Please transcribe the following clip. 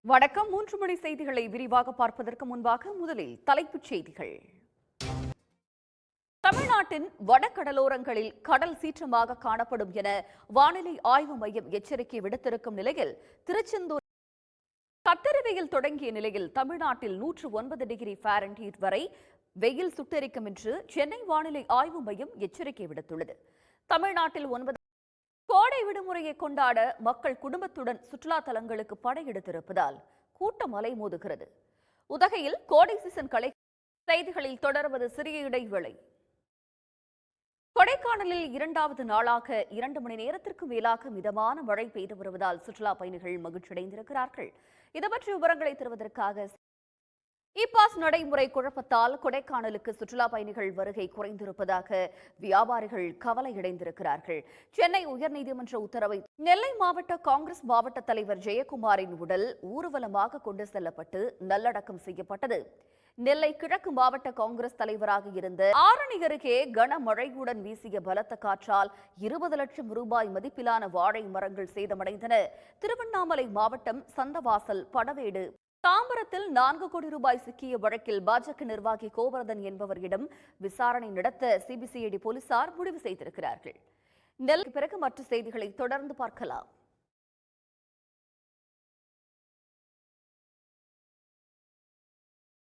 வணக்கம். 3 மணி செய்திகளை விரிவாக பார்ப்பதற்கு முன்பாக முதலில் தலைப்புச் செய்திகள். தமிழ்நாட்டின் வடகடலோரங்களில் கடல் சீற்றமாக காணப்படும் என வானிலை ஆய்வு மையம் எச்சரிக்கை விடுத்திருக்கும் நிலையில் திருச்செந்தூர் கத்தரி தொடங்கிய நிலையில் தமிழ்நாட்டில் 109 டிகிரி ஃபாரன்ஹீட் வரை வெயில் சுட்டெரிக்கும் என்று சென்னை வானிலை ஆய்வு மையம் எச்சரிக்கை விடுத்துள்ளது. தமிழ்நாட்டில் 9 கோடை விடுமுறையை கொண்டாட மக்கள் குடும்பத்துடன் சுற்றுலா தலங்களுக்கு படையெடுத்திருப்பதால் கூட்டம் அலைமோதுகிறது. உதகையில் கோடை சீசன் கலை செய்திகளில் தொடர்வது சிறிய இடைவேளை. கொடைக்கானலில் 2வது நாளாக 2 மணி நேரத்திற்கு மேலாக மிதமான மழை பெய்து வருவதால் சுற்றுலா பயணிகள் மகிழ்ச்சியடைந்திருக்கிறார்கள். இது பற்றிய விவரங்களை தருவதற்காக இ-பாஸ் நடைமுறை குழப்பத்தால் கொடைக்கானலுக்கு சுற்றுலா பயணிகள் வருகை குறைந்திருப்பதாக வியாபாரிகள் கவலையடைந்திருக்கிறார்கள். சென்னை உயர்நீதிமன்ற உத்தரவை நெல்லை மாவட்ட காங்கிரஸ் மாவட்ட தலைவர் ஜெயக்குமாரின் உடல் ஊர்வலமாக கொண்டு செல்லப்பட்டு நல்லடக்கம் செய்யப்பட்டது. நெல்லை கிழக்கு மாவட்ட காங்கிரஸ் தலைவராக இருந்த ஆரணி அருகே கனமழையுடன் வீசிய பலத்த காற்றால் 20 லட்சம் ரூபாய் மதிப்பிலான வாழை மரங்கள் சேதமடைந்தன. திருவண்ணாமலை மாவட்டம் சந்தவாசல் படவேடு தாம்பரத்தில் 4 கோடி ரூபாய் சிக்கிய வழக்கில் பாஜக நிர்வாகி கோவர்தன் என்பவரிடம் விசாரணை நடத்த சிபிசிஐடி போலீசார் முடிவு செய்திருக்கிறார்கள். நெல்லைக்கு பிறகு மற்ற செய்திகளை தொடர்ந்து பார்க்கலாம்.